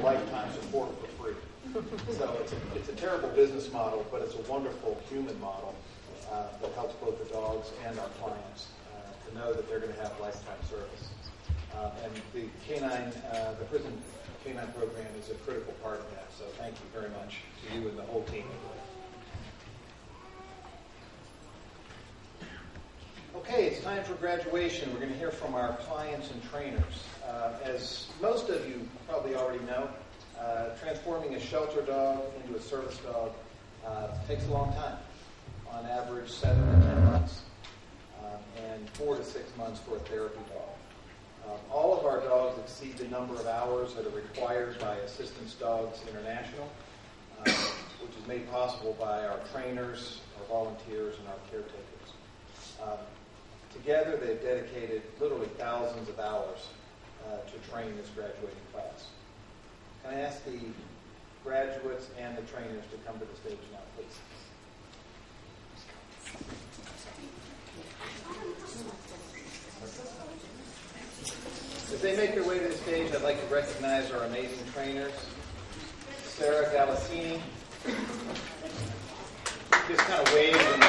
lifetime support for free. So it's a terrible business model, but it's a wonderful human model that helps both the dogs and our clients to know that they're going to have lifetime service. And the prison canine program is a critical part of that. So thank you very much to you and the whole team. Okay, it's time for graduation. We're going to hear from our clients and trainers. As most of you probably already know, transforming a shelter dog into a service dog takes a long time. On average, 7 to 10 months, and 4 to 6 months for a therapy dog. All of our dogs exceed the number of hours that are required by Assistance Dogs International, which is made possible by our trainers, our volunteers, and our caretakers. Together, they've dedicated literally thousands of hours to train this graduating class. Can I ask the graduates and the trainers to come to the stage now, please? As they make their way to the stage, I'd like to recognize our amazing trainers. Sarah Gallassini. Just kind of wave and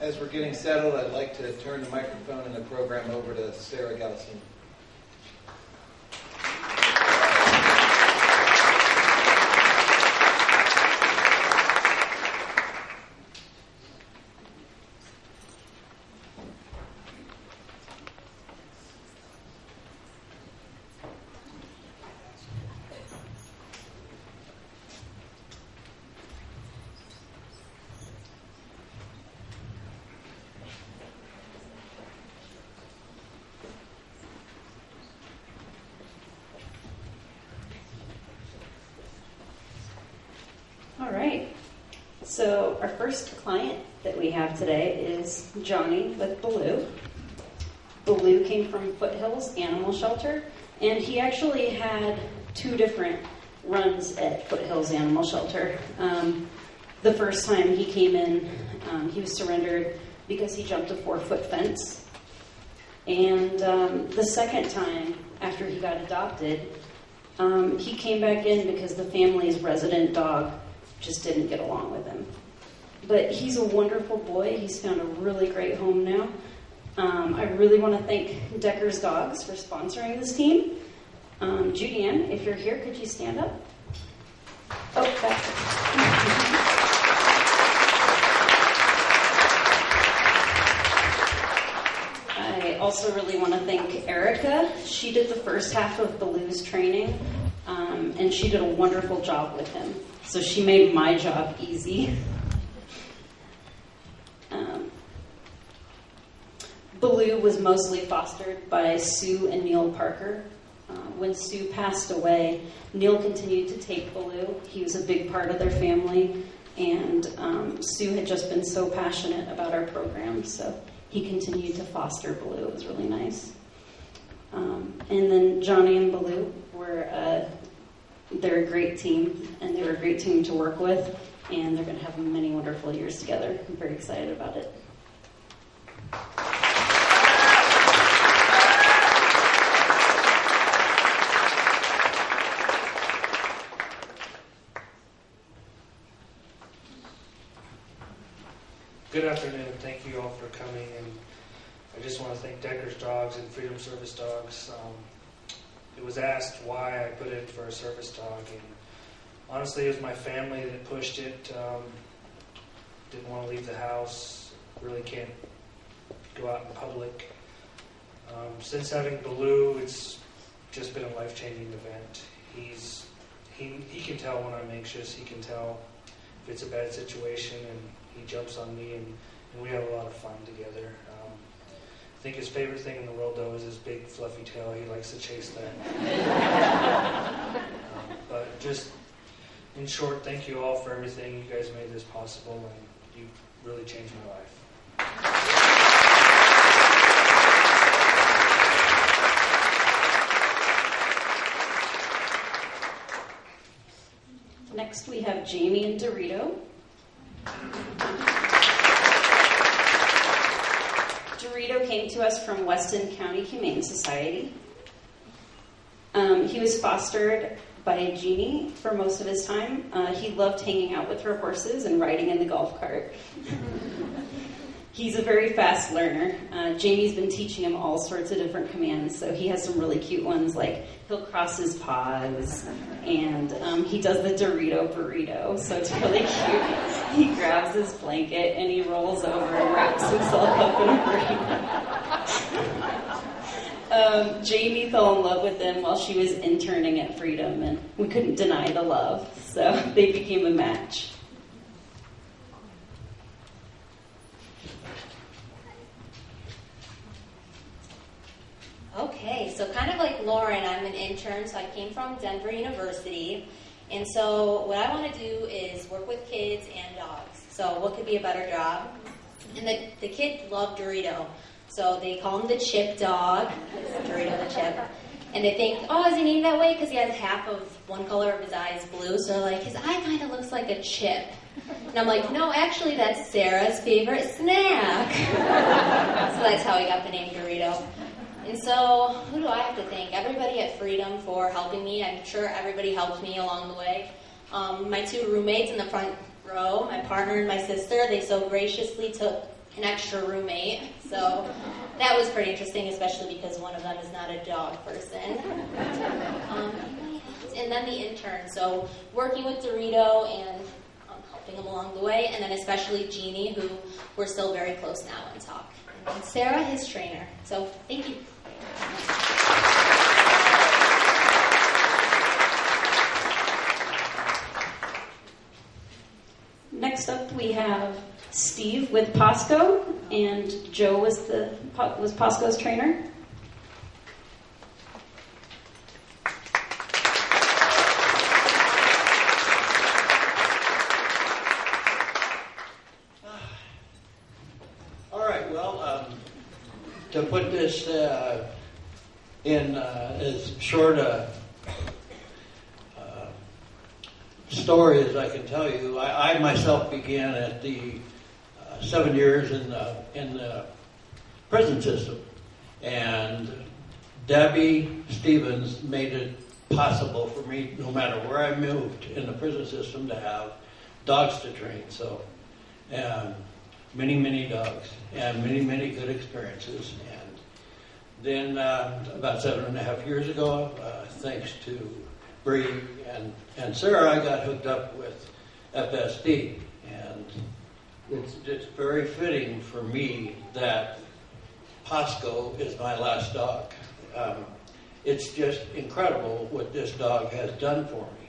as we're getting settled, I'd like to turn the microphone and the program over to Sarah Gallassini. All right, so our first client that we have today is Johnny with Baloo. Baloo came from Foothills Animal Shelter, and he actually had 2 different runs at Foothills Animal Shelter. The first time he came in, he was surrendered because he jumped a 4-foot fence. And the second time, after he got adopted, He came back in because the family's resident dog just didn't get along with him. But he's a wonderful boy. He's found a really great home now. I really want to thank Decker's Dogs for sponsoring this team. Judy Ann, if you're here, could you stand up? Oh, back. I also really want to thank Erica. She did the first half of Baloo's training, and she did a wonderful job with him. So she made my job easy. Baloo was mostly fostered by Sue and Neil Parker. When Sue passed away, Neil continued to take Baloo. He was a big part of their family, and Sue had just been so passionate about our program, so he continued to foster Baloo. It was really nice. And then Johnny and Baloo they're a great team, and they were a great team to work with, and they're going to have many wonderful years together. I'm very excited about it. Good afternoon. Thank you all for coming, and I just want to thank Decker's Dogs and Freedom Service Dogs. It was asked why I put in for a service dog, and honestly, it was my family that pushed it. Didn't want to leave the house. Really can't go out in public. Since having Baloo, it's just been a life-changing event. He can tell when I'm anxious. He can tell if it's a bad situation, and he jumps on me, and we have a lot of fun together. I think his favorite thing in the world, though, is his big fluffy tail. He likes to chase that. But just in short, thank you all for everything. You guys made this possible, and you really changed my life. Next, we have Jamie and Dorito. Dorito came to us from Weston County Humane Society. He was fostered by Jeannie for most of his time. He loved hanging out with her horses and riding in the golf cart. He's a very fast learner. Jamie's been teaching him all sorts of different commands, so he has some really cute ones, like he'll cross his paws, and he does the Dorito burrito, so it's really cute. He grabs his blanket and he rolls over and wraps himself up in a burrito. Jamie fell in love with him while she was interning at Freedom, and we couldn't deny the love, so they became a match. Okay, so kind of like Lauren, I'm an intern, so I came from Denver University, and so what I want to do is work with kids and dogs. So what could be a better job? And the kids love Dorito, so they call him the chip dog, Dorito the chip, and they think, oh, is he named that way because he has half of one color of his eye is blue, so they're like, his eye kind of looks like a chip. And I'm like, no, actually that's Sarah's favorite snack. So that's how he got the name Dorito. And so, who do I have to thank? Everybody at Freedom for helping me. I'm sure everybody helped me along the way. My two roommates in the front row, my partner and my sister, they so graciously took an extra roommate. So that was pretty interesting, especially because one of them is not a dog person. And then the intern. So working with Dorito and helping him along the way. And then especially Jeannie, who we're still very close now and talk. And Sarah, his trainer. So thank you. Next up, we have Steve with Posco, and Joe was Posco's trainer. All right, well, to put this in as short a story as I can tell you, I myself began at the 7 years in the prison system, and Debbie Stevens made it possible for me, no matter where I moved in the prison system, to have dogs to train. So many dogs and many good experiences. And then about 7.5 years ago, thanks to Bree and Sarah, I got hooked up with FSD. And it's very fitting for me that Pasco is my last dog. It's just incredible what this dog has done for me.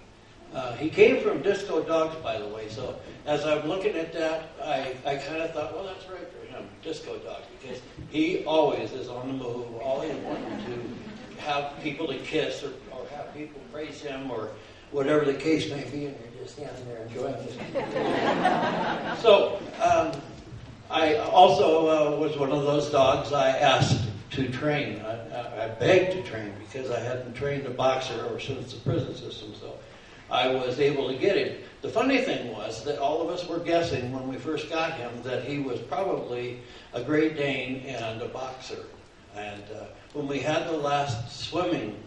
He came from Disco Dogs, by the way, so as I'm looking at that, I kind of thought, well, that's right for him, Disco Dog, because he always is on the move, always wanting to have people to kiss or have people praise him or whatever the case may be, and you're just standing there enjoying it. So, I also was one of those dogs I asked to train. I begged to train because I hadn't trained a boxer ever since the prison system, so I was able to get him. The funny thing was that all of us were guessing when we first got him that he was probably a Great Dane and a boxer. And when we had the last swimming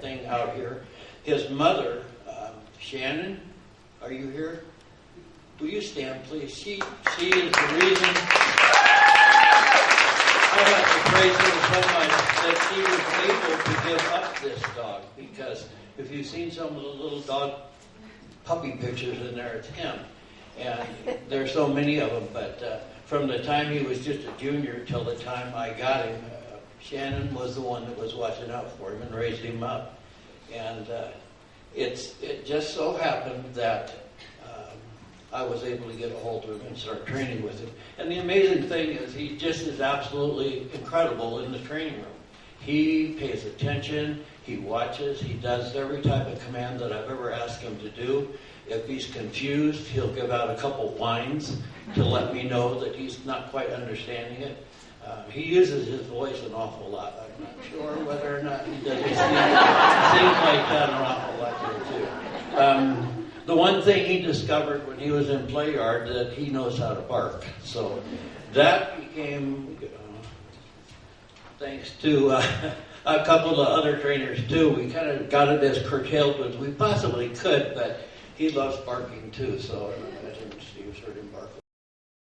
thing out here, his mother, Shannon, are you here? Will you stand, please? She is the reason I have to praise her so much that she was able to give up this dog, because if you've seen some of the little dog puppy pictures in there, it's him. And there's so many of them, but from the time he was just a junior till the time I got him, Shannon was the one that was watching out for him and raised him up. And it just so happened that I was able to get a hold of him and start training with him. And the amazing thing is he just is absolutely incredible in the training room. He pays attention, he watches, he does every type of command that I've ever asked him to do. If he's confused, he'll give out a couple whines to let me know that he's not quite understanding it. He uses his voice an awful lot. I'm not sure whether or not he does. He seems like that an awful lot here, too. The one thing he discovered when he was in play yard, that he knows how to bark. So that became, thanks to a couple of other trainers too, we kind of got it as curtailed as we possibly could, but he loves barking too, so I imagine Steve's heard him bark